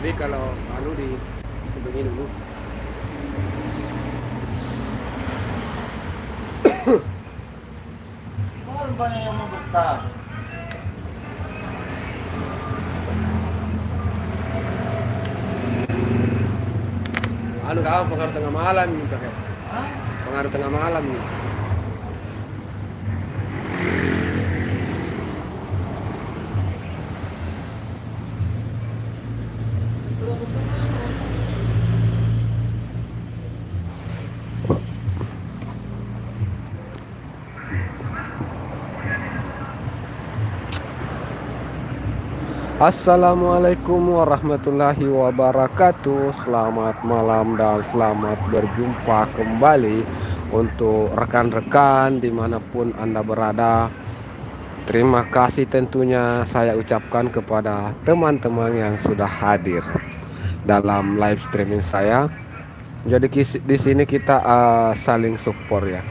Jadi kalau di sebegini dulu. Mahal ba niya yung mabukta? Kau pengaruh tengah malam gitu kayak. Ha? Pengaruh tengah malam nih. Assalamualaikum warahmatullahi wabarakatuh. Selamat malam dan selamat berjumpa kembali untuk rekan-rekan dimanapun Anda berada. Terima kasih tentunya saya ucapkan kepada teman-teman yang sudah hadir dalam live streaming saya. Jadi di sini kita saling support ya.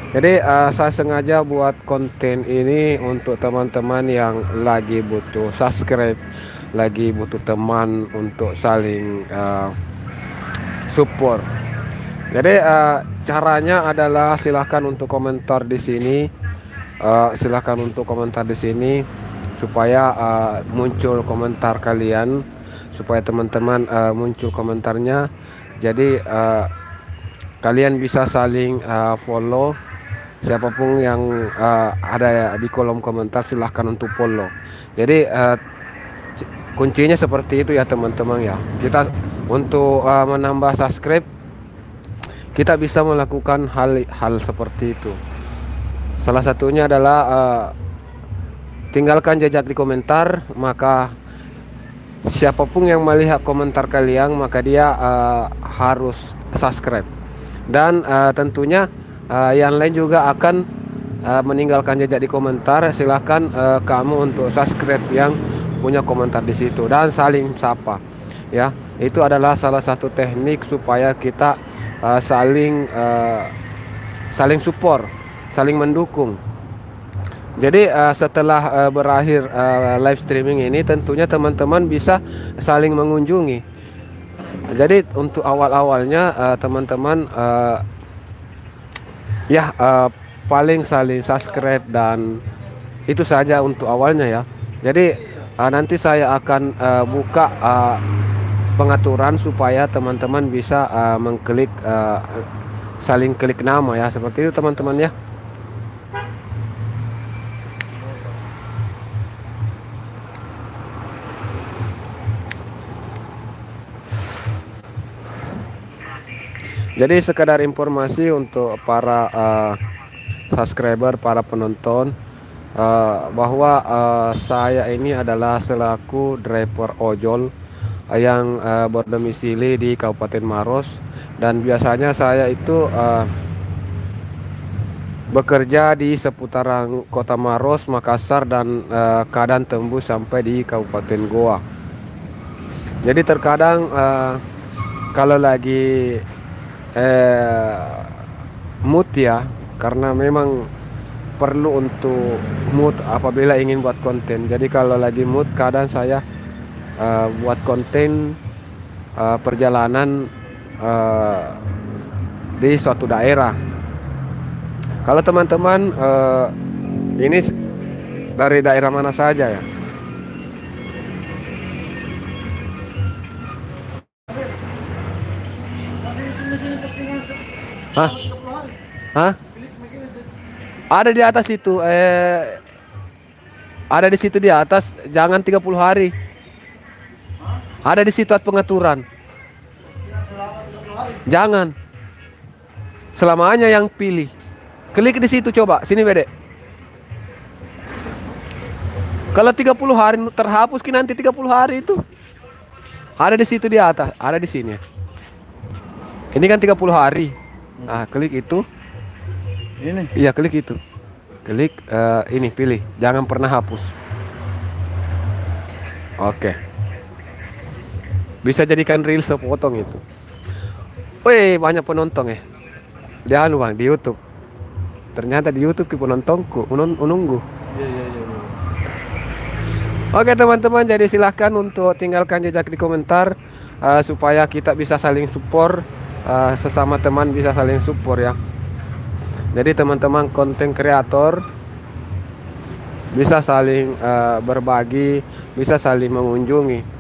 Jadi saya sengaja buat konten ini untuk teman-teman yang lagi butuh subscribe, lagi butuh teman untuk saling support. Jadi caranya adalah silahkan untuk komentar di sini, silahkan untuk komentar di sini supaya muncul komentar kalian, supaya teman-teman muncul komentarnya. Jadi kalian bisa saling follow. Siapapun yang ada di kolom komentar silahkan untuk follow. Jadi kuncinya seperti itu ya teman-teman ya. Kita untuk menambah subscribe kita bisa melakukan hal seperti itu. Salah satunya adalah tinggalkan jejak di komentar. Maka siapapun yang melihat komentar kalian maka dia harus subscribe. Dan tentunya yang lain juga akan meninggalkan jejak di komentar. Silahkan kamu untuk subscribe yang punya komentar di situ dan saling sapa ya. Itu adalah salah satu teknik supaya kita saling support, saling mendukung. Jadi setelah berakhir live streaming ini tentunya teman-teman bisa saling mengunjungi. Jadi untuk awal-awalnya teman-teman paling saling subscribe dan itu saja untuk awalnya ya. Jadi nanti saya akan buka pengaturan supaya teman-teman bisa mengklik saling klik nama ya, seperti itu teman-teman ya. Jadi sekedar informasi untuk para subscriber, para penonton, bahwa saya ini adalah selaku driver ojol yang berdomisili di Kabupaten Maros, dan biasanya saya itu bekerja di seputaran Kota Maros, Makassar, dan kadang tembus sampai di Kabupaten Goa. Jadi terkadang kalau lagi mood ya, karena memang perlu untuk mood apabila ingin buat konten. Jadi kalau lagi mood kadang saya buat konten perjalanan di suatu daerah. Kalau teman-teman ini dari daerah mana saja ya? Hah? Hah? Ada di atas itu, ada di situ di atas, jangan 30 hari. Ada di situ pengaturan. Jangan. Selamanya yang pilih. Klik di situ coba. Sini Bede. Kalau 30 hari terhapus nanti 30 hari itu. Ada di situ di atas, ada di sini. Ini kan 30 hari. Ah, klik itu. Ini. Iya, klik itu. Klik ini pilih. Jangan pernah hapus. Oke. Bisa jadikan reel sepotong itu. Wih, banyak penonton ya. Dia anu Bang di YouTube. Ternyata di YouTube ki penontonku menunggu. Iya. Oke teman-teman, jadi silahkan untuk tinggalkan jejak di komentar supaya kita bisa saling support, sesama teman bisa saling support ya. Jadi teman-teman konten kreator bisa saling berbagi, bisa saling mengunjungi.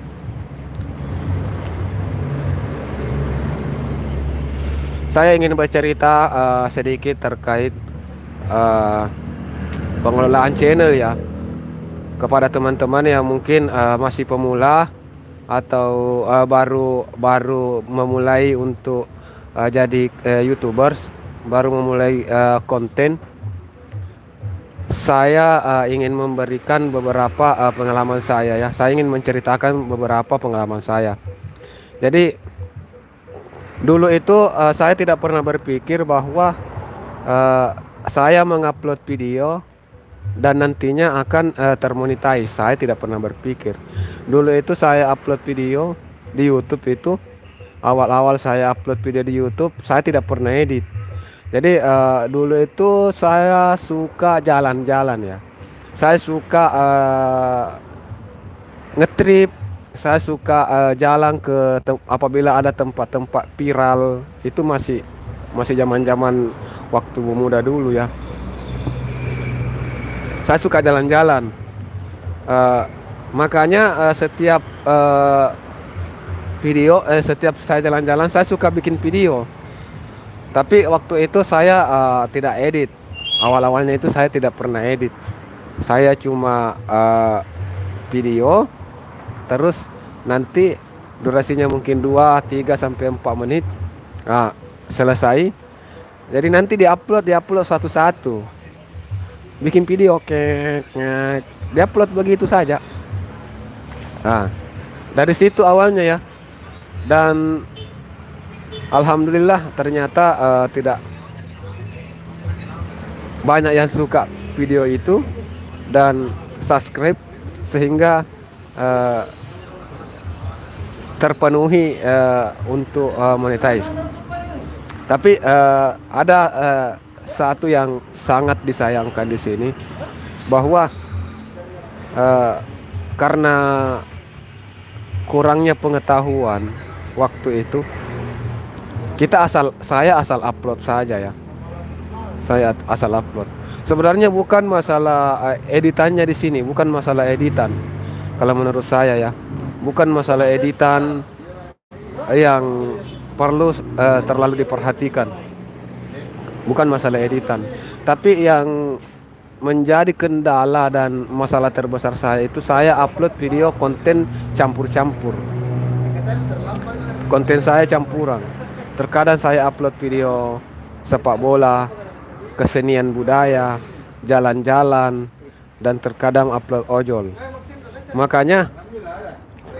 Saya ingin bercerita sedikit terkait pengelolaan channel ya, kepada teman-teman yang mungkin masih pemula atau baru memulai untuk jadi YouTubers, baru memulai konten. Saya ingin memberikan beberapa pengalaman saya ya. Saya ingin menceritakan beberapa pengalaman saya. Jadi dulu itu saya tidak pernah berpikir bahwa saya mengupload video dan nantinya akan termonetize. Saya tidak pernah berpikir. Dulu itu saya upload video di YouTube itu, awal-awal saya upload video di YouTube, saya tidak pernah edit. Jadi dulu itu saya suka jalan-jalan ya. Saya suka ngetrip. Saya suka jalan ke apabila ada tempat-tempat viral. Itu masih zaman-zaman waktu muda dulu ya. Saya suka jalan-jalan, makanya setiap video, setiap saya jalan-jalan saya suka bikin video. Tapi waktu itu saya tidak edit. Awal-awalnya itu saya tidak pernah edit. Saya cuma video, terus nanti durasinya mungkin 2, 3 sampai 4 menit. Nah, selesai. Jadi nanti diupload satu-satu. Bikin video diupload begitu saja. Nah, dari situ awalnya ya. Dan alhamdulillah ternyata tidak banyak yang suka video itu dan subscribe, sehingga terpenuhi untuk monetize. Tapi ada satu yang sangat disayangkan di sini, bahwa karena kurangnya pengetahuan waktu itu, saya asal upload saja ya. Saya asal upload. Sebenarnya bukan masalah editannya di sini, bukan masalah editan. Kalau menurut saya ya, bukan masalah editan yang perlu terlalu diperhatikan. Bukan masalah editan, tapi yang menjadi kendala dan masalah terbesar saya itu, saya upload video konten campur-campur. Konten saya campuran. Terkadang saya upload video sepak bola, kesenian budaya, jalan-jalan, dan terkadang upload ojol. Makanya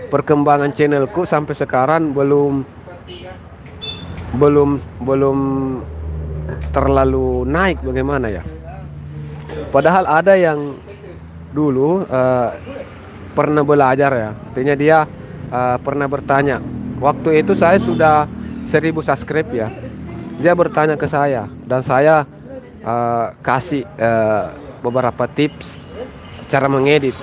perkembangan channelku sampai sekarang belum terlalu naik bagaimana ya. Padahal ada yang dulu pernah belajar ya. Artinya dia pernah bertanya. Waktu itu saya sudah 1000 subscribe ya. Dia bertanya ke saya dan saya kasih beberapa tips cara mengedit.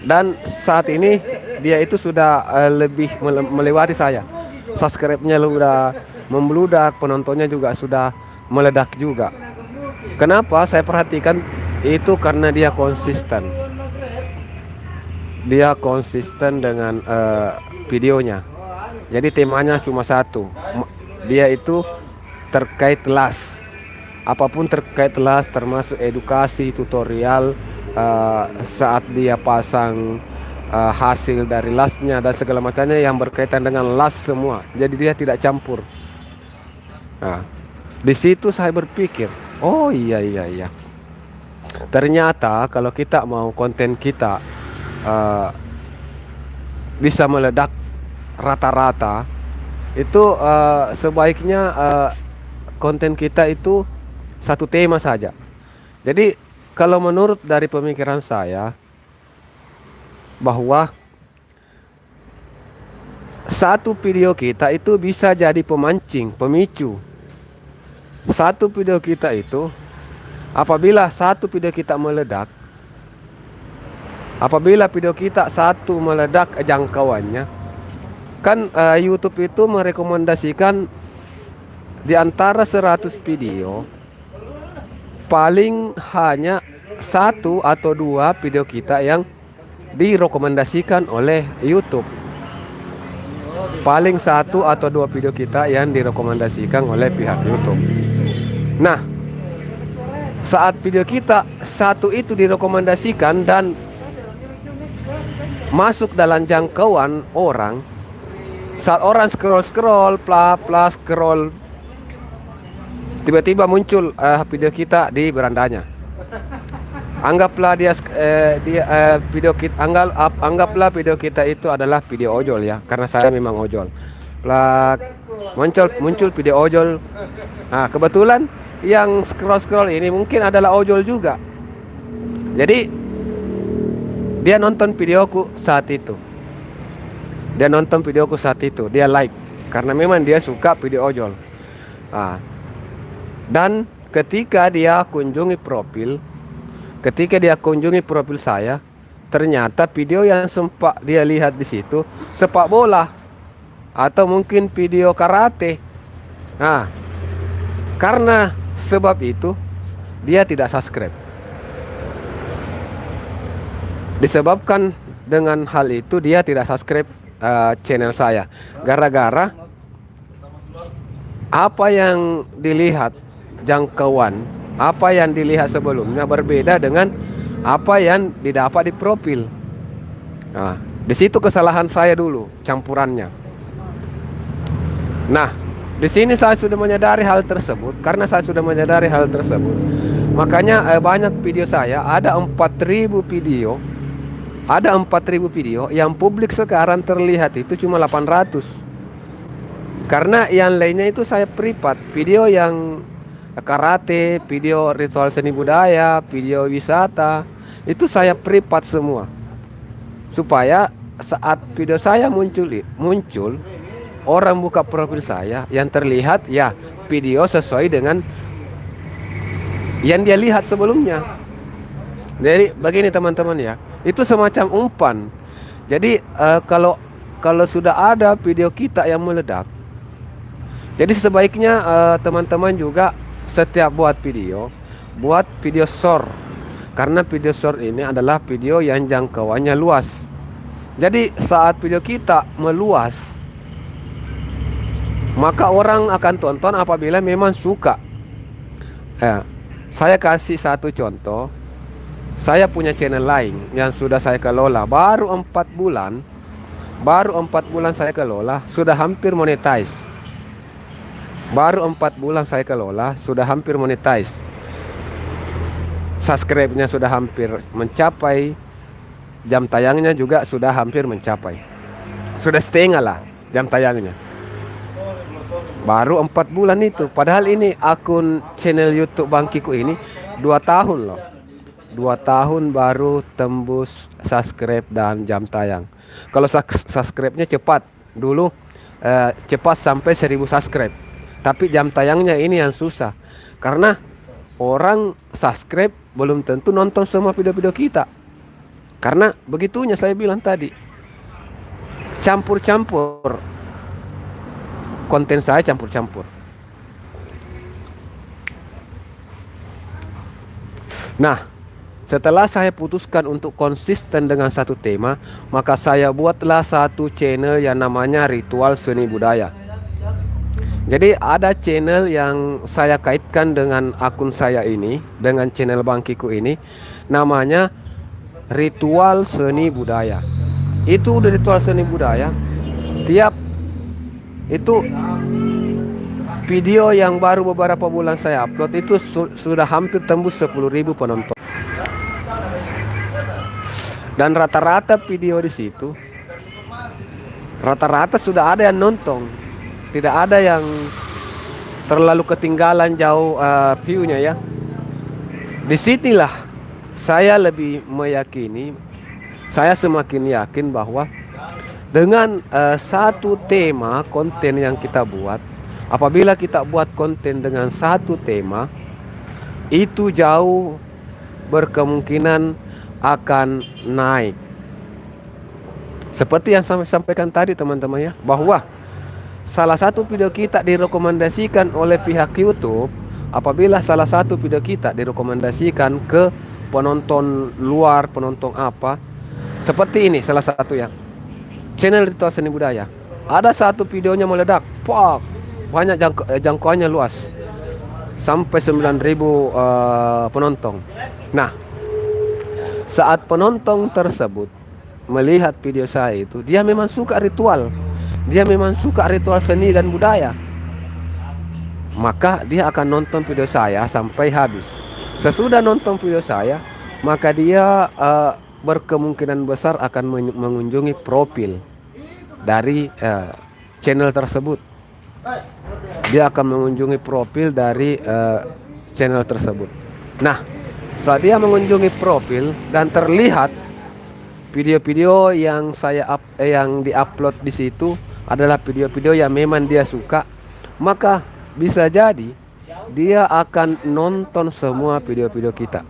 Dan saat ini dia itu sudah lebih melewati saya. Subscribe-nya sudah membludak, penontonnya juga sudah meledak juga. Kenapa? Saya perhatikan itu karena dia konsisten. Dia konsisten dengan videonya. Jadi temanya cuma satu. Dia itu terkait las. Apapun terkait las, termasuk edukasi, tutorial. Saat dia pasang hasil dari lasnya dan segala macamnya yang berkaitan dengan las semua. Jadi dia tidak campur. Nah, di situ saya berpikir, oh iya. Ternyata kalau kita mau konten kita bisa meledak rata-rata, itu sebaiknya konten kita itu satu tema saja. Jadi kalau menurut dari pemikiran saya, bahwa satu video kita itu bisa jadi pemancing, pemicu. Satu video kita itu, apabila satu video kita meledak, apabila video kita satu meledak jangkauannya, kan YouTube itu merekomendasikan di antara 100 video paling hanya 1 atau 2 video kita yang direkomendasikan oleh YouTube. Paling 1 atau 2 video kita yang direkomendasikan oleh pihak YouTube. Nah, saat video kita satu itu direkomendasikan dan masuk dalam jangkauan orang, saat orang scroll scroll, tiba-tiba muncul video kita di berandanya. Anggaplah video kita, anggaplah video kita itu adalah video ojol ya, karena saya memang ojol. Muncul video ojol. Nah, kebetulan yang scroll ini mungkin adalah ojol juga. Jadi dia nonton videoku saat itu. Dia like karena memang dia suka video ojol. Nah, dan ketika dia kunjungi profil saya, ternyata video yang sempat dia lihat di situ sepak bola atau mungkin video karate. Nah, karena sebab itu dia tidak subscribe. Disebabkan dengan hal itu dia tidak subscribe channel saya, gara-gara apa yang dilihat jangkauan, apa yang dilihat sebelumnya berbeda dengan apa yang didapat di profil. Nah, di situ kesalahan saya dulu, campurannya. Nah, di sini saya sudah menyadari hal tersebut. Karena saya sudah menyadari hal tersebut, makanya banyak video saya, ada 4.000 video. Ada 4.000 video yang publik sekarang terlihat itu cuma 800. Karena yang lainnya itu saya privat. Video yang karate, video ritual seni budaya, video wisata, itu saya privat semua. Supaya saat video saya muncul, orang buka profil saya, yang terlihat ya video sesuai dengan yang dia lihat sebelumnya. Jadi begini teman-teman ya, itu semacam umpan. Jadi kalau sudah ada video kita yang meledak, jadi sebaiknya teman-teman juga setiap buat video short. Karena video short ini adalah video yang jangkauannya luas. Jadi saat video kita meluas, maka orang akan tonton apabila memang suka. Saya kasih satu contoh. Saya punya channel lain yang sudah saya kelola baru 4 bulan. Baru 4 bulan saya kelola, sudah hampir monetize. Baru 4 bulan saya kelola, sudah hampir monetize. Subscribe-nya sudah hampir mencapai, jam tayangnya juga sudah hampir mencapai. Sudah setengah lah jam tayangnya. Baru 4 bulan itu. Padahal ini akun channel YouTube Bangkiku ini 2 tahun loh. 2 tahun baru tembus subscribe dan jam tayang. Kalau subscribe-nya cepat. Dulu cepat sampai 1000 subscribe. Tapi jam tayangnya ini yang susah. Karena orang subscribe belum tentu nonton semua video-video kita. Karena begitunya saya bilang tadi. Campur-campur. Konten saya campur-campur. Nah, setelah saya putuskan untuk konsisten dengan satu tema, maka saya buatlah satu channel yang namanya Ritual Seni Budaya. Jadi ada channel yang saya kaitkan dengan akun saya ini, dengan channel Bangkiku ini, namanya Ritual Seni Budaya. Itu udah ritual seni budaya. Tiap itu video yang baru beberapa bulan saya upload itu sudah hampir tembus 10.000 penonton. Dan rata-rata video di situ rata-rata sudah ada yang nonton. Tidak ada yang terlalu ketinggalan jauh view-nya ya. Disinilah saya lebih meyakini, saya semakin yakin bahwa dengan satu tema konten yang kita buat, apabila kita buat konten dengan satu tema, itu jauh berkemungkinan akan naik. Seperti yang saya sampaikan tadi teman-teman ya, bahwa salah satu video kita direkomendasikan oleh pihak YouTube. Apabila salah satu video kita direkomendasikan ke penonton luar, penonton apa, seperti ini salah satu ya, channel Ritual Seni Budaya, ada satu videonya meledak, banyak jangkauannya luas, sampai 9.000 penonton. Nah, saat penonton tersebut melihat video saya itu, dia memang suka ritual, dia memang suka ritual seni dan budaya, maka dia akan nonton video saya sampai habis. Sesudah nonton video saya, maka dia berkemungkinan besar akan mengunjungi profil dari channel tersebut. Dia akan mengunjungi profil dari channel tersebut. Nah, saat dia mengunjungi profil dan terlihat video-video yang yang diupload di situ adalah video-video yang memang dia suka, maka bisa jadi dia akan nonton semua video-video kita.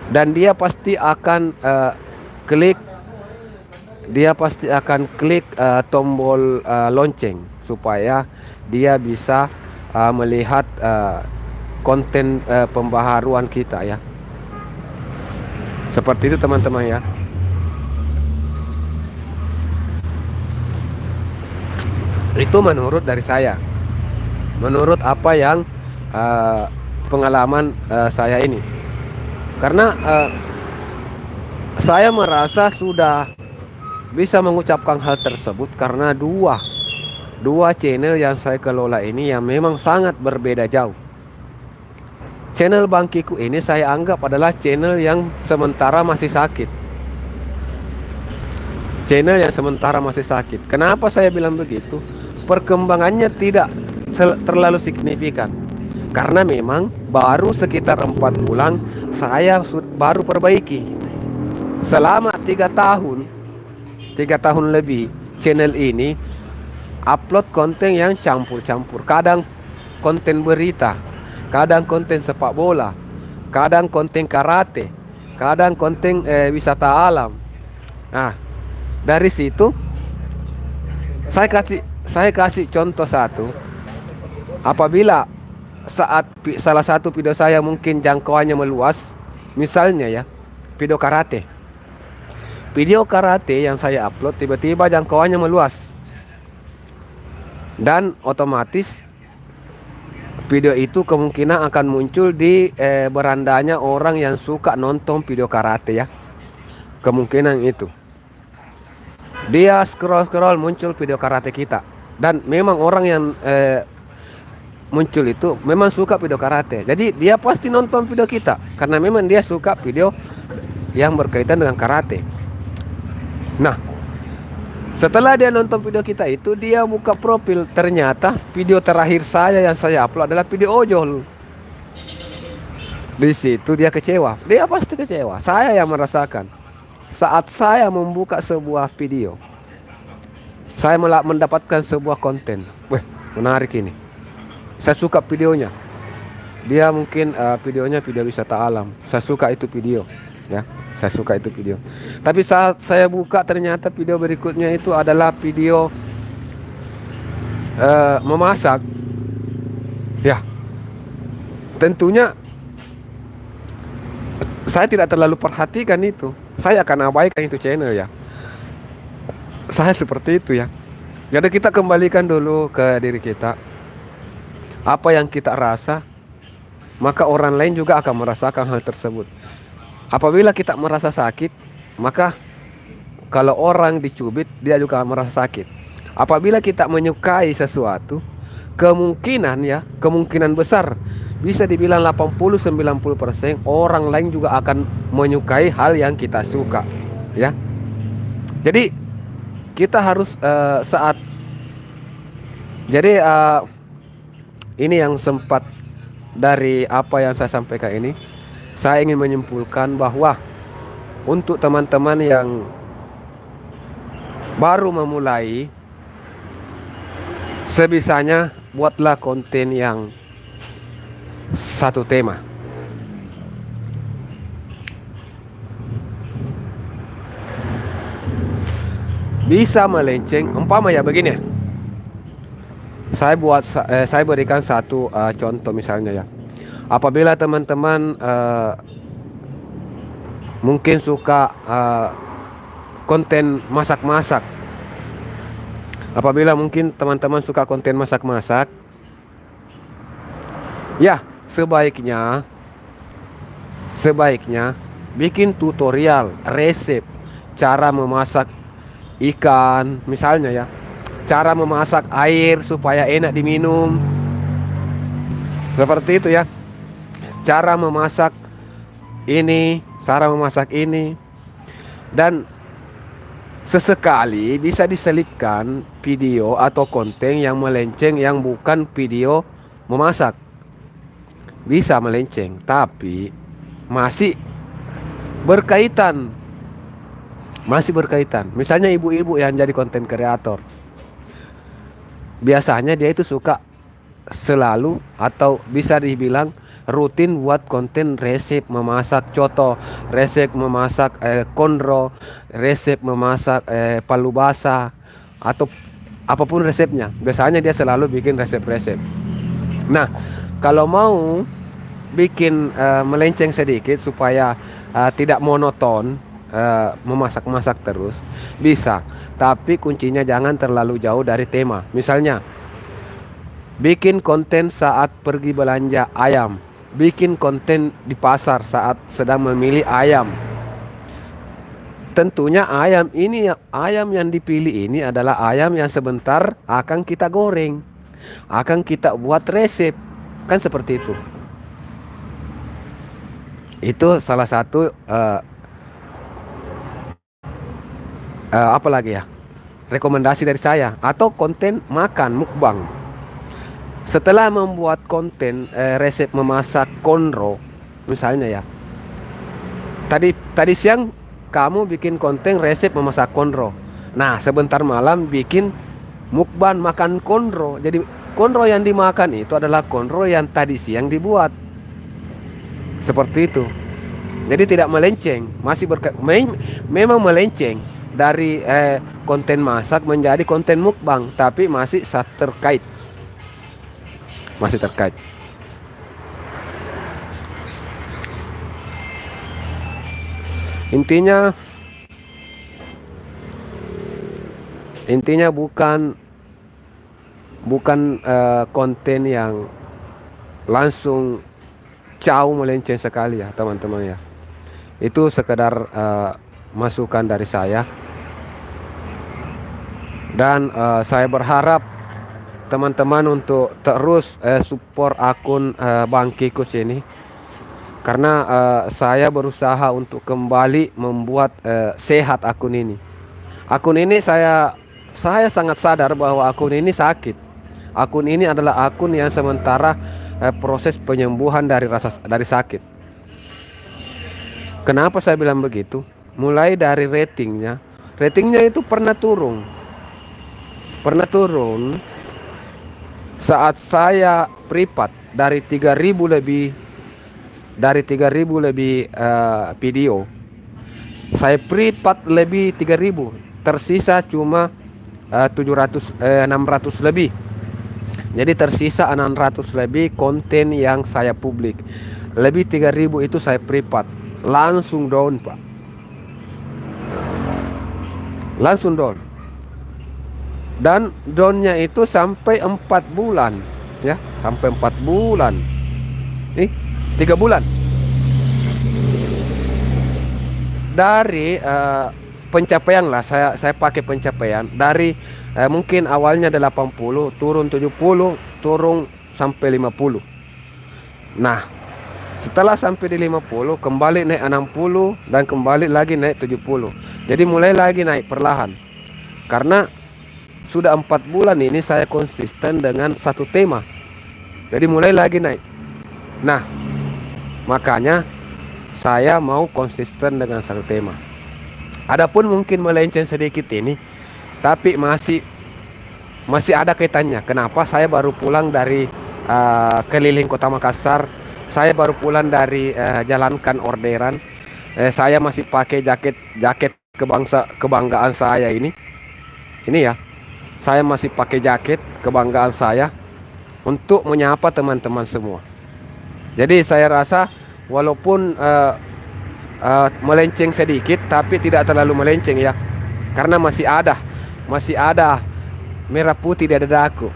Dan dia pasti akan klik tombol lonceng supaya dia bisa melihat konten pembaharuan kita ya. Seperti itu teman-teman ya. Itu menurut dari saya, menurut apa yang pengalaman saya ini. Karena saya merasa sudah bisa mengucapkan hal tersebut karena dua channel yang saya kelola ini yang memang sangat berbeda jauh. Channel Bangkiku ini saya anggap adalah channel yang sementara masih sakit. Channel yang sementara masih sakit. Kenapa saya bilang begitu? Perkembangannya tidak terlalu signifikan, karena memang baru sekitar 4 bulan saya baru perbaiki. Selama 3 tahun lebih channel ini upload konten yang campur-campur. Kadang konten berita, kadang konten sepak bola, kadang konten karate, kadang konten wisata alam. Nah, dari situ saya kasih contoh satu. Apabila saat salah satu video saya mungkin jangkauannya meluas, misalnya ya, video karate. Video karate yang saya upload tiba-tiba jangkauannya meluas. Dan otomatis video itu kemungkinan akan muncul di berandanya orang yang suka nonton video karate ya. Kemungkinan itu. Dia scroll muncul video karate kita. Dan memang orang yang muncul itu memang suka video karate. Jadi dia pasti nonton video kita karena memang dia suka video yang berkaitan dengan karate. Nah, setelah dia nonton video kita itu, dia buka profil, ternyata video terakhir saya yang saya upload adalah video ojol. Di situ dia kecewa. Dia pasti kecewa. Saya yang merasakan. Saat saya membuka sebuah video, saya mendapatkan sebuah konten. Wih, menarik ini. Saya suka videonya. Dia mungkin videonya video wisata alam. Saya suka itu video, ya. Saya suka itu video. Tapi saat saya buka ternyata video berikutnya itu adalah video memasak. Ya. Tentunya saya tidak terlalu perhatikan itu. Saya akan abaikan itu channel ya. Saya seperti itu ya. Jadi kita kembalikan dulu ke diri kita. Apa yang kita rasa, maka orang lain juga akan merasakan hal tersebut. Apabila kita merasa sakit, maka kalau orang dicubit dia juga merasa sakit. Apabila kita menyukai sesuatu, kemungkinan besar bisa dibilang 80-90% orang lain juga akan menyukai hal yang kita suka, ya. Jadi kita harus ini yang sempat dari apa yang saya sampaikan ini, saya ingin menyimpulkan bahwa untuk teman-teman yang baru memulai, sebisanya buatlah konten yang satu tema. Bisa melenceng, umpama ya begini. Saya berikan satu contoh misalnya ya. Apabila teman-teman mungkin suka konten masak-masak. Apabila mungkin teman-teman suka konten masak-masak, ya sebaiknya bikin tutorial resep cara memasak ikan misalnya ya, cara memasak air supaya enak diminum, seperti itu ya, cara memasak ini, dan sesekali bisa diselipkan video atau konten yang melenceng yang bukan video memasak. Bisa melenceng tapi masih berkaitan. Misalnya ibu-ibu yang jadi konten kreator, biasanya dia itu suka selalu atau bisa dibilang rutin buat konten resep memasak coto, resep memasak konro, resep memasak palu basah, atau apapun resepnya. Biasanya dia selalu bikin resep-resep. Nah, kalau mau bikin melenceng sedikit supaya tidak monoton memasak-masak terus, bisa. Tapi kuncinya jangan terlalu jauh dari tema. Misalnya bikin konten saat pergi belanja ayam, bikin konten di pasar saat sedang memilih ayam. Tentunya ayam yang dipilih ini adalah ayam yang sebentar akan kita goreng, akan kita buat resep, kan seperti itu. Itu salah satu apa lagi ya, rekomendasi dari saya. Atau konten makan mukbang. Setelah membuat konten resep memasak konro misalnya ya, tadi siang kamu bikin konten resep memasak konro, nah sebentar malam bikin mukbang makan konro. Jadi konro yang dimakan itu adalah konro yang tadi siang dibuat, seperti itu. Jadi tidak melenceng, memang melenceng dari konten masak menjadi konten mukbang, tapi masih terkait. Intinya bukan konten yang langsung jauh melenceng sekali ya teman-teman ya. Itu sekedar masukan dari saya. Dan saya berharap teman-teman untuk terus support akun Bangki Coach ini, karena saya berusaha untuk kembali membuat sehat akun ini. Akun ini saya sangat sadar bahwa akun ini sakit. Akun ini adalah akun yang sementara proses penyembuhan dari sakit. Kenapa saya bilang begitu? Mulai dari ratingnya itu pernah turun saat saya privat dari 3.000 lebih video. Saya privat lebih 3.000, tersisa cuma 600 lebih. Jadi tersisa 600 lebih konten yang saya publik. Lebih 3.000 itu saya privat. Langsung down, Pak. Langsung down. Dan downnya itu sampai 4 bulan ya, sampai 4 bulan. 3 bulan. Dari pencapaian lah, saya pakai pencapaian dari mungkin awalnya 80, turun 70, turun sampai 50. Nah, setelah sampai di 50 kembali naik 60 dan kembali lagi naik 70. Jadi mulai lagi naik perlahan. Karena sudah 4 bulan ini saya konsisten dengan satu tema. Jadi mulai lagi naik. Nah, makanya saya mau konsisten dengan satu tema. Adapun mungkin melenceng sedikit ini, tapi masih ada kaitannya. Kenapa? Saya baru pulang dari keliling Kota Makassar. Saya baru pulang dari jalankan orderan. Saya masih pakai jaket kebanggaan saya ini. Ini ya. Saya masih pakai jaket kebanggaan saya untuk menyapa teman-teman semua. Jadi saya rasa walaupun melenceng sedikit, tapi tidak terlalu melenceng ya. Karena masih ada merah putih di dadaku.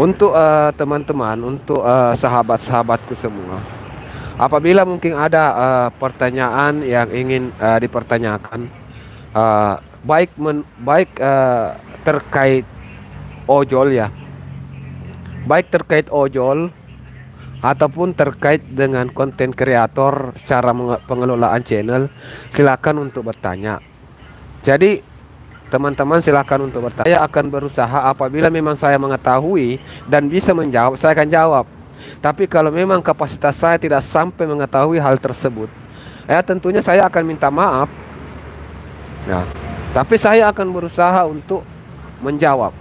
Untuk teman-teman, untuk sahabat-sahabatku semua, apabila mungkin ada pertanyaan yang ingin dipertanyakan, terkait ojol ya, baik terkait ojol ataupun terkait dengan konten kreator secara pengelolaan channel, silakan untuk bertanya. Jadi teman-teman silakan untuk bertanya. Saya akan berusaha apabila memang saya mengetahui dan bisa menjawab, saya akan jawab. Tapi kalau memang kapasitas saya tidak sampai mengetahui hal tersebut, ya tentunya saya akan minta maaf. Nah, tapi saya akan berusaha untuk menjawab.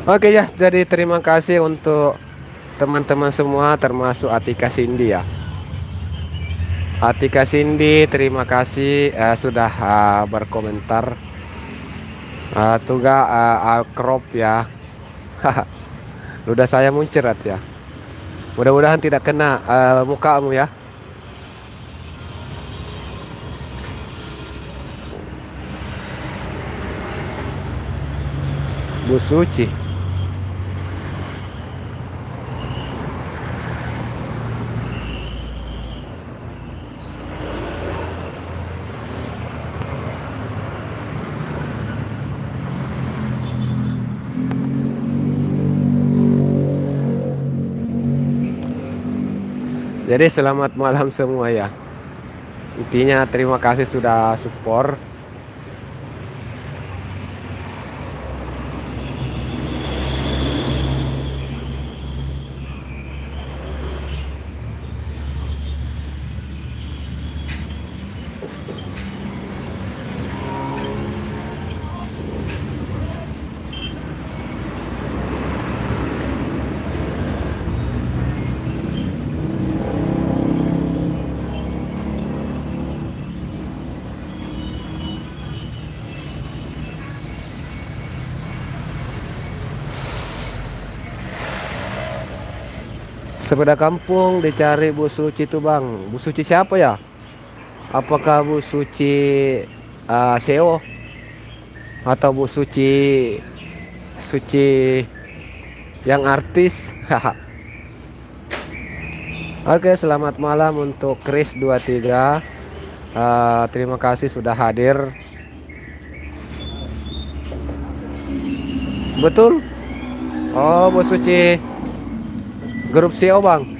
Oke ya, jadi terima kasih untuk teman-teman semua termasuk Atika Cindy ya. Atika Cindy, terima kasih sudah berkomentar. Tuga Alkrop ya. Udah saya muncrat ya. Mudah-mudahan tidak kena mukamu ya. Bu Suci. Jadi selamat malam semua ya. Intinya terima kasih sudah support. Sepeda kampung dicari Bu Suci tuh bang. Bu Suci siapa ya? Apakah Bu Suci SEO? atau Bu Suci, Suci yang artis. Haha. Oke, selamat malam untuk Chris 23. Terima kasih sudah hadir. Betul? Oh, Bu Suci, grup CEO Bang.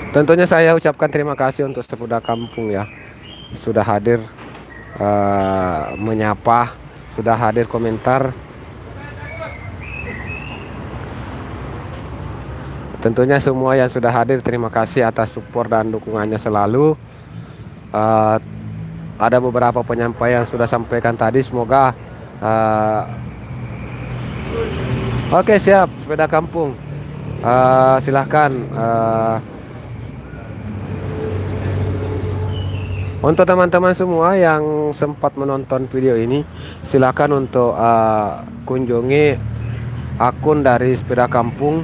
Tentunya saya ucapkan terima kasih untuk Sepudak Kampung ya, sudah hadir menyapa, sudah hadir komentar. Tentunya semua yang sudah hadir terima kasih atas support dan dukungannya selalu. Ada beberapa penyampaian yang sudah sampaikan tadi, semoga oke, siap Sepeda Kampung. Silahkan untuk teman-teman semua yang sempat menonton video ini, silakan untuk kunjungi akun dari Sepeda Kampung.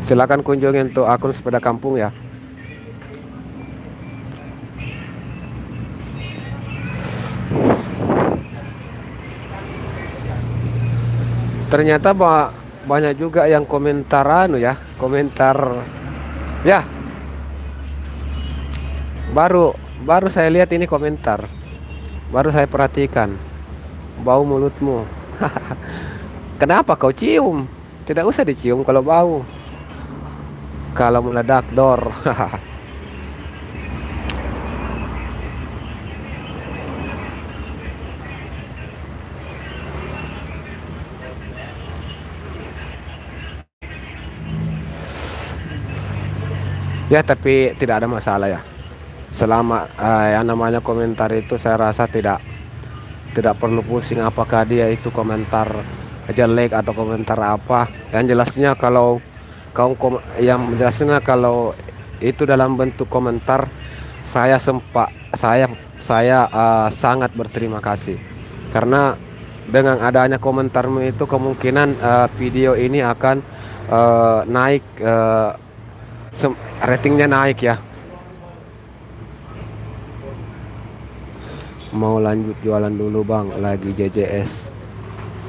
Silakan kunjungi untuk akun Sepeda Kampung ya. Ternyata banyak juga yang komentar komentar ya. Baru saya lihat ini komentar. Baru saya perhatikan. Bau mulutmu. Kenapa kau cium? Tidak usah dicium kalau bau. Kalau meledak dor. Ya, tapi tidak ada masalah ya. Selama yang namanya komentar itu saya rasa tidak perlu pusing apakah dia itu komentar jelek atau komentar apa. Yang jelasnya kalau kalau itu dalam bentuk komentar, saya sangat berterima kasih. Karena dengan adanya komentarmu itu kemungkinan video ini akan naik, ratingnya naik ya. Mau lanjut jualan dulu Bang, lagi JJS.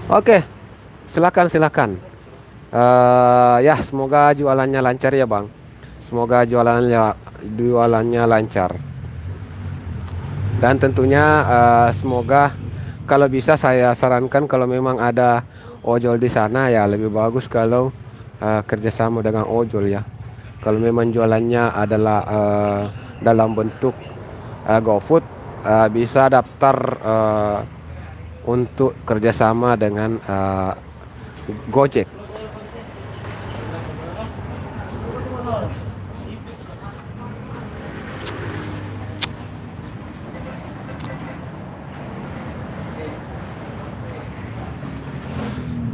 Oke, silakan. Ya, semoga jualannya lancar ya Bang. Semoga jualannya lancar. Dan tentunya semoga kalau bisa saya sarankan kalau memang ada ojol di sana ya lebih bagus kalau kerjasama dengan ojol ya. Kalau memang jualannya adalah dalam bentuk GoFood, bisa daftar untuk kerjasama dengan Gojek.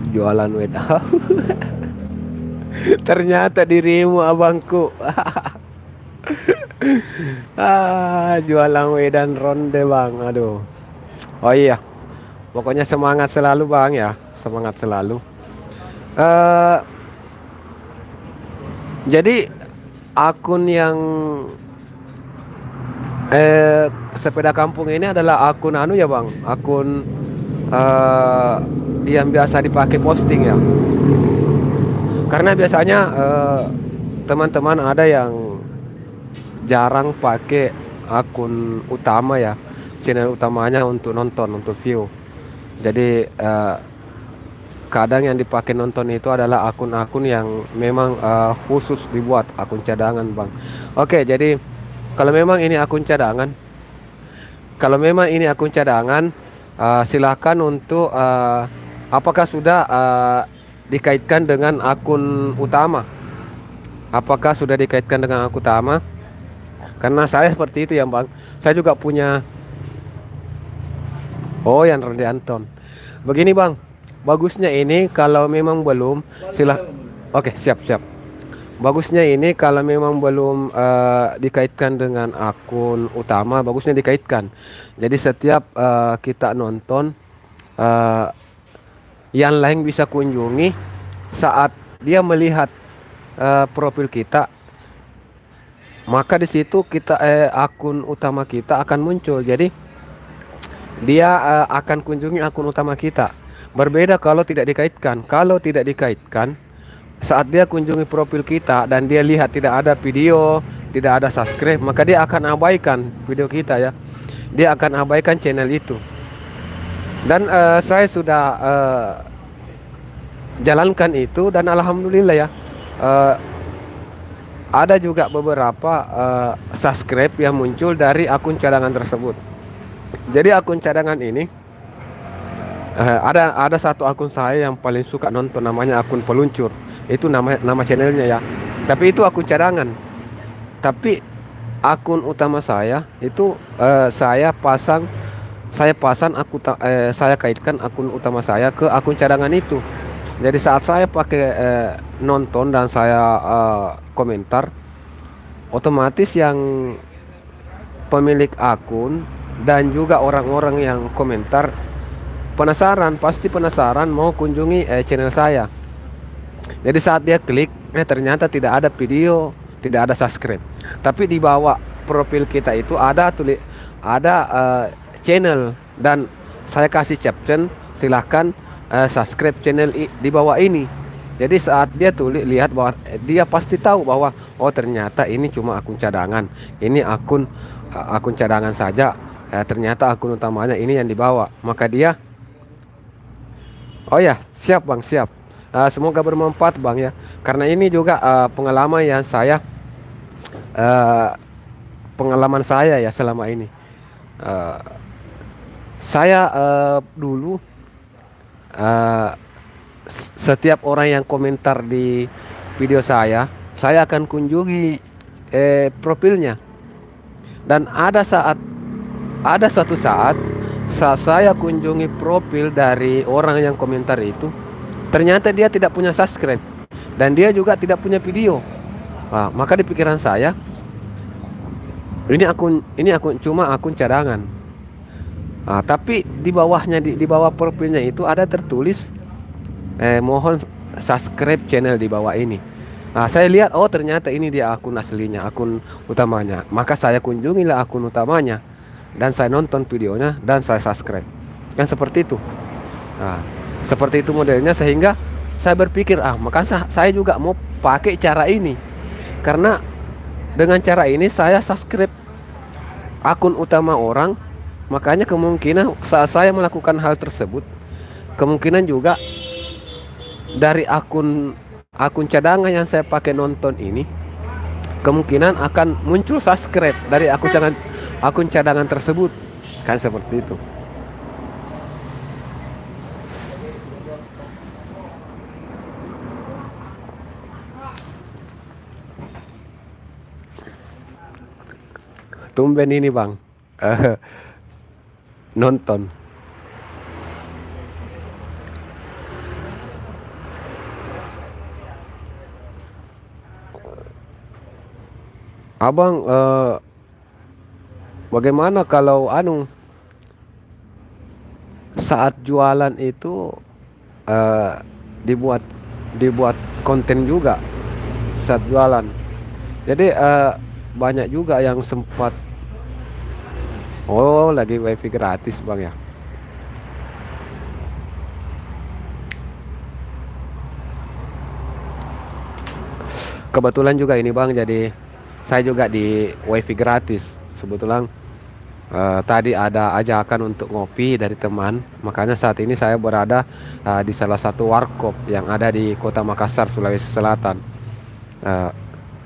Jualan wedang. Ternyata dirimu abangku. Jualan wedan ronde Bang. Aduh. Oh iya. Pokoknya semangat selalu Bang ya. Semangat selalu. Jadi akun yang Sepeda Kampung ini adalah akun ya Bang. Akun yang biasa dipakai posting ya. Karena biasanya teman-teman ada yang jarang pakai akun utama ya, channel utamanya untuk nonton, untuk view. Jadi kadang yang dipakai nonton itu adalah akun-akun yang memang khusus dibuat akun cadangan Bang. Oke, jadi kalau memang ini akun cadangan, silakan untuk apakah sudah dikaitkan dengan akun utama? Apakah sudah dikaitkan dengan akun utama? Karena saya seperti itu ya Bang. Saya juga punya. Oh, yang Ronde Anton. Begini Bang, bagusnya ini kalau memang belum Oke, siap. bagusnya ini kalau memang belum dikaitkan dengan akun utama, bagusnya dikaitkan. Jadi setiap kita nonton, eh, yang lain bisa kunjungi saat dia melihat profil kita, maka di situ kita akun utama kita akan muncul. Jadi dia akan kunjungi akun utama kita. Berbeda kalau tidak dikaitkan. Kalau tidak dikaitkan, saat dia kunjungi profil kita dan dia lihat tidak ada video, tidak ada subscribe, maka dia akan abaikan video kita ya. Dia akan abaikan channel itu. Dan saya sudah jalankan itu dan alhamdulillah ya. eh, ada juga beberapa subscribe yang muncul dari akun cadangan tersebut. Jadi akun cadangan ini ada satu akun saya yang paling suka nonton, namanya akun peluncur. Itu nama channelnya ya. Tapi itu akun cadangan. Tapi akun utama saya itu saya kaitkan akun utama saya ke akun cadangan itu. Jadi saat saya pakai nonton dan saya komentar, otomatis yang pemilik akun dan juga orang-orang yang komentar pasti penasaran mau kunjungi channel saya. Jadi saat dia klik, ternyata tidak ada video, tidak ada subscribe. Tapi di bawah profil kita itu ada channel dan saya kasih caption, silahkan subscribe channel di bawah ini. Jadi saat dia lihat bahwa dia pasti tahu bahwa oh ternyata ini cuma akun cadangan, ini akun cadangan saja. Ternyata akun utamanya ini yang dibawa, maka dia oh ya, siap Bang, siap. Semoga bermanfaat Bang ya. Karena ini juga pengalaman eh, saya ya selama ini. Eh, saya dulu eh, setiap orang yang komentar di video saya akan kunjungi profilnya. Dan ada suatu saat saya kunjungi profil dari orang yang komentar itu, ternyata dia tidak punya subscribe dan dia juga tidak punya video. Maka di pikiran saya, ini akun cuma akun cadangan. Tapi di bawahnya di bawah profilnya itu ada tertulis mohon subscribe channel di bawah ini. Saya lihat oh ternyata ini dia akun aslinya, akun utamanya. Maka saya kunjungilah akun utamanya dan saya nonton videonya dan saya subscribe. Kan seperti itu. Seperti itu modelnya, sehingga saya berpikir maka saya juga mau pakai cara ini. Karena dengan cara ini saya subscribe akun utama orang, makanya kemungkinan saat saya melakukan hal tersebut, kemungkinan juga dari akun cadangan yang saya pakai nonton ini, kemungkinan akan muncul subscribe dari akun cadangan tersebut. Kan seperti itu. Tumben ini Bang nonton. Abang bagaimana kalau saat jualan itu dibuat konten juga saat jualan. Jadi banyak juga yang sempat lagi wifi gratis Bang ya. Kebetulan juga ini Bang, jadi saya juga di wifi gratis. Sebetulnya tadi ada ajakan untuk ngopi dari teman, makanya saat ini saya berada di salah satu warkop yang ada di Kota Makassar, Sulawesi Selatan.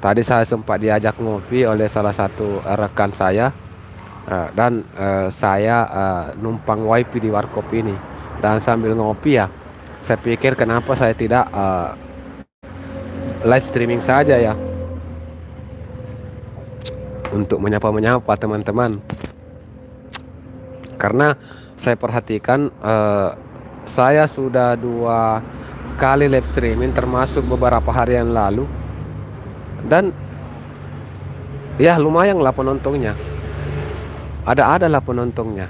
Tadi saya sempat diajak ngopi oleh salah satu rekan saya, dan saya numpang wifi di warkop ini. Dan sambil ngopi ya, saya pikir kenapa saya tidak live streaming saja ya, untuk menyapa teman-teman. Karena saya perhatikan saya sudah 2 kali live streaming, termasuk beberapa hari yang lalu. Dan ya lumayan lah penontonnya, ada lah penontonnya,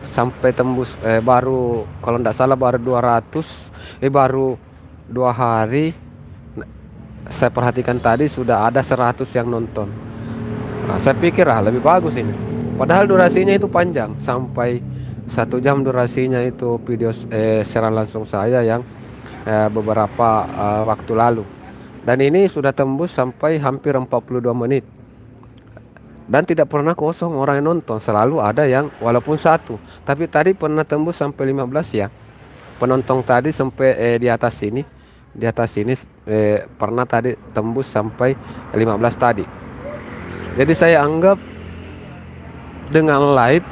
sampai tembus baru kalau tidak salah baru 200, baru 2 hari saya perhatikan tadi sudah ada 100 yang nonton. Nah, saya pikir lebih bagus ini. Padahal durasinya itu panjang, sampai 1 jam durasinya itu video siaran langsung saya yang beberapa waktu lalu. Dan ini sudah tembus sampai hampir 42 menit. Dan tidak pernah kosong orang yang nonton, selalu ada yang walaupun satu. Tapi tadi pernah tembus sampai 15 ya. Penonton tadi sampai di atas sini. Di atas sini pernah tadi tembus sampai 15 tadi. Jadi saya anggap dengan live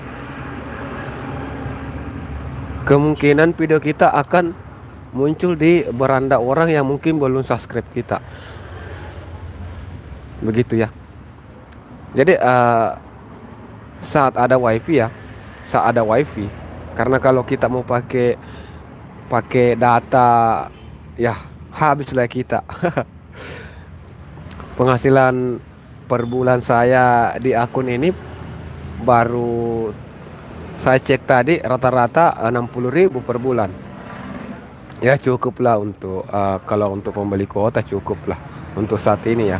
kemungkinan video kita akan muncul di beranda orang yang mungkin belum subscribe kita. Begitu ya. Jadi saat ada wifi ya, saat ada wifi. Karena kalau kita mau pakai data ya habislah kita. Penghasilan per bulan saya di akun ini baru saya cek tadi rata-rata 60.000 per bulan. Ya cukuplah untuk kalau untuk pembeli kuota cukuplah untuk saat ini ya.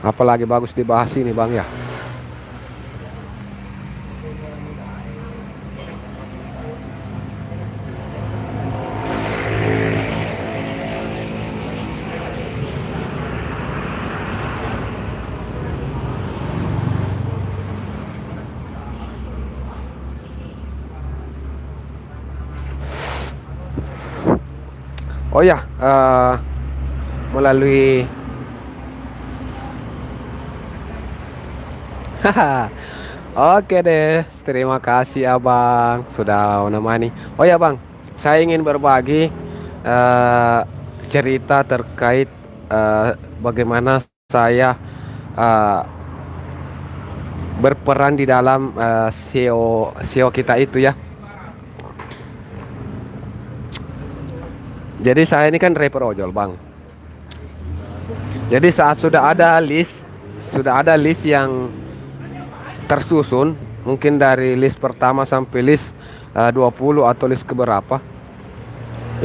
Apalagi bagus dibahas ini Bang ya. Oh ya, melalui oke deh, terima kasih Abang sudah menemani. Oh ya Bang, saya ingin berbagi cerita terkait bagaimana saya berperan di dalam SEO kita itu ya. Jadi saya ini kan rapper ojol Bang. Jadi saat sudah ada list yang tersusun, mungkin dari list pertama sampai list 20 atau list keberapa,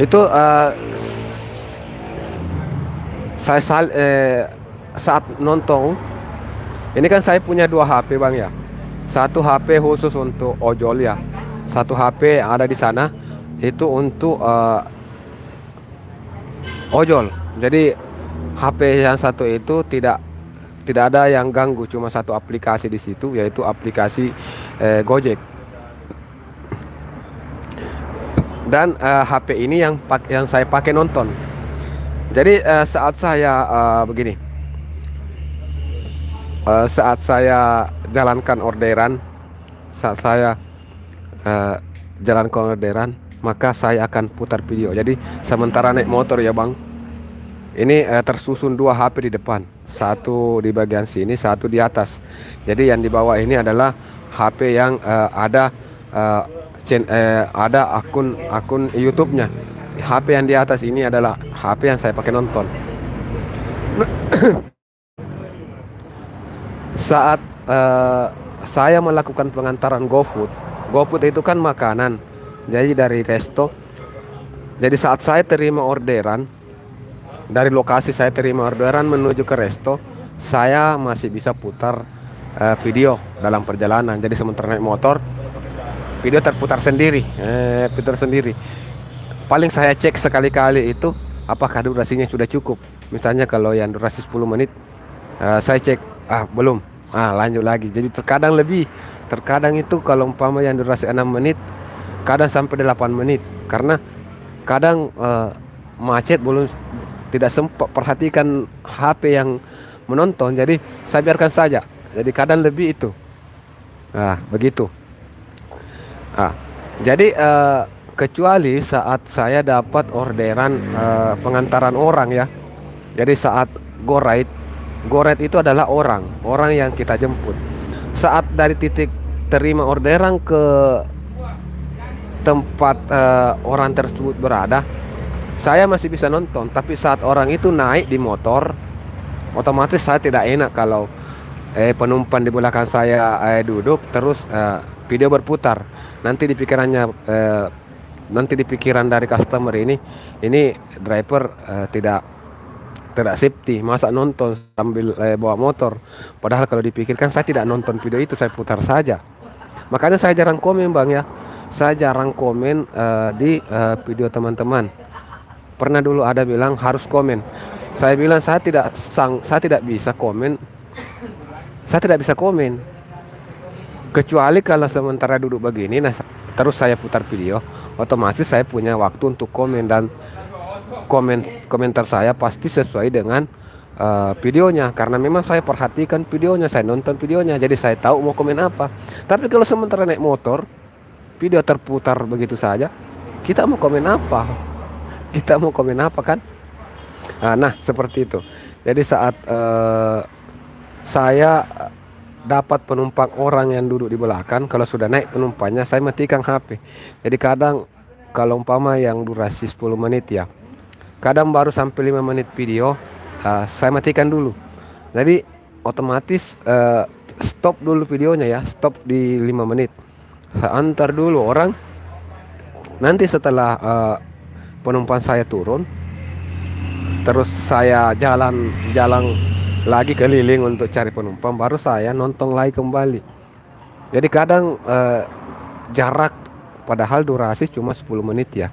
itu saat nonton ini kan saya punya 2 HP Bang ya. Satu HP khusus untuk ojol ya, satu HP ada di sana itu untuk ojol. Jadi HP yang satu itu tidak ada yang ganggu, cuma satu aplikasi di situ, yaitu aplikasi Gojek. Dan HP ini yang saya pakai nonton. Jadi saat saya saat saya jalankan orderan, maka saya akan putar video. Jadi sementara naik motor ya Bang, ini tersusun 2 HP di depan, satu di bagian sini, satu di atas. Jadi yang di bawah ini adalah HP yang ada akun YouTube-nya. HP yang di atas ini adalah HP yang saya pakai nonton. Saat saya melakukan pengantaran GoFood itu kan makanan, jadi dari resto. Jadi saat saya terima orderan dari lokasi, saya terima orderan menuju ke resto, saya masih bisa putar video dalam perjalanan. Jadi sementara naik motor, video terputar sendiri, Paling saya cek sekali-kali itu apakah durasinya sudah cukup. Misalnya kalau yang durasi 10 menit, saya cek, belum, lanjut lagi. Jadi terkadang lebih, terkadang itu kalau umpama yang durasi 6 menit, kadang sampai 8 menit. Karena kadang macet, belum tidak sempat perhatikan HP yang menonton, jadi saya biarkan saja. Jadi kadang lebih itu. Nah, begitu. Ah, jadi kecuali saat saya dapat orderan pengantaran orang ya. Jadi saat go ride, go ride itu adalah orang yang kita jemput. Saat dari titik terima orderan ke tempat orang tersebut berada, saya masih bisa nonton. Tapi saat orang itu naik di motor, otomatis saya tidak enak kalau penumpang di belakang saya duduk terus video berputar. Nanti di pikirannya nanti di pikiran dari customer ini driver tidak safety, masa nonton sambil bawa motor. Padahal kalau dipikirkan saya tidak nonton video itu, saya putar saja. Makanya saya jarang komen bang ya. Saya jarang komen di video teman-teman. Pernah dulu ada bilang harus komen. Saya bilang saya tidak bisa komen. Saya tidak bisa komen. Kecuali kalau sementara duduk begini, nah terus saya putar video, otomatis saya punya waktu untuk komen, dan komentar saya pasti sesuai dengan videonya, karena memang saya perhatikan videonya, saya nonton videonya, jadi saya tahu mau komen apa. Tapi kalau sementara naik motor, video terputar begitu saja, kita mau komen apa? Kita mau komen apa kan? Nah, seperti itu. Jadi saat saya dapat penumpang orang yang duduk di belakang, kalau sudah naik penumpangnya, saya matikan HP. Jadi kadang kalau umpama yang durasi 10 menit ya, kadang baru sampai 5 menit video, saya matikan dulu. Jadi otomatis stop dulu videonya ya, stop di 5 menit. Saya antar dulu orang. Nanti setelah penumpang saya turun, terus saya jalan lagi keliling untuk cari penumpang, baru saya nonton lagi kembali. Jadi kadang jarak, padahal durasi cuma 10 menit ya.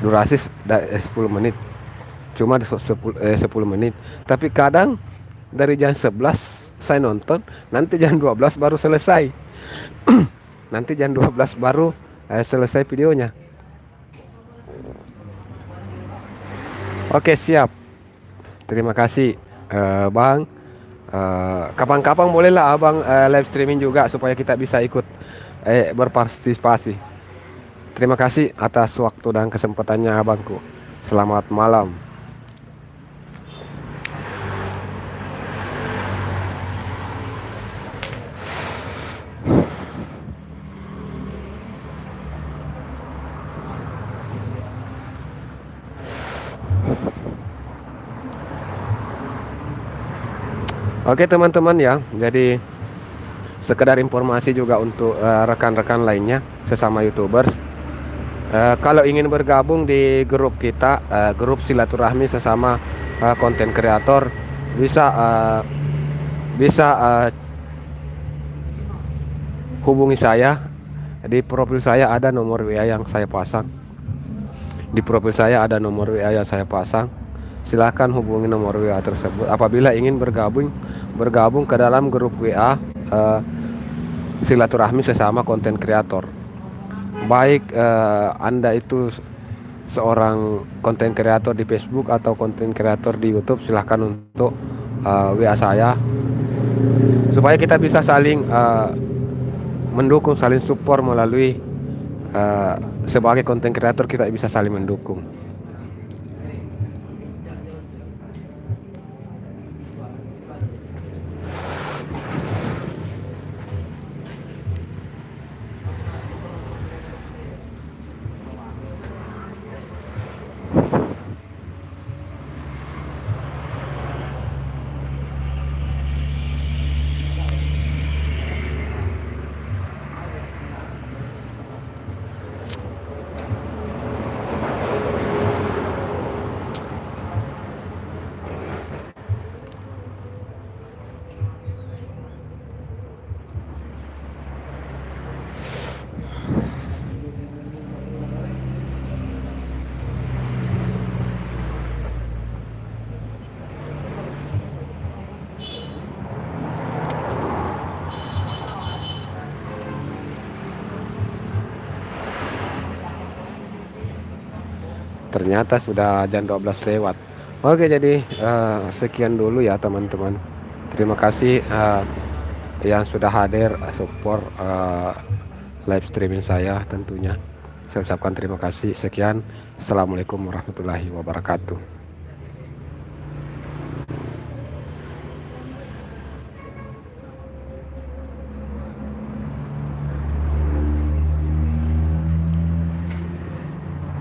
Durasi 10 menit. Cuma 10 menit. Tapi kadang dari jam 11 saya nonton, nanti jam 12 baru selesai. Nanti jam 12 baru selesai videonya. Oke, siap. Terima kasih Bang. Kapan-kapan bolehlah Abang live streaming juga supaya kita bisa ikut berpartisipasi. Terima kasih atas waktu dan kesempatannya Abangku. Selamat malam. Oke teman-teman ya, jadi sekedar informasi juga untuk rekan-rekan lainnya sesama YouTubers. Kalau ingin bergabung di grup kita, grup silaturahmi sesama konten kreator, bisa hubungi saya. Di profil saya ada nomor WA yang saya pasang. Di profil saya ada nomor WA yang saya pasang. Silahkan hubungi nomor WA tersebut apabila ingin bergabung ke dalam grup WA silaturahmi sesama konten kreator. Baik Anda itu seorang konten kreator di Facebook atau konten kreator di YouTube, silahkan untuk WA saya supaya kita bisa saling mendukung, saling support melalui sebagai konten kreator kita bisa saling mendukung. Ternyata sudah jam 12 lewat. Oke, jadi sekian dulu ya teman-teman. Terima kasih yang sudah hadir support live streaming saya tentunya. Saya ucapkan terima kasih. Sekian. Assalamualaikum warahmatullahi wabarakatuh.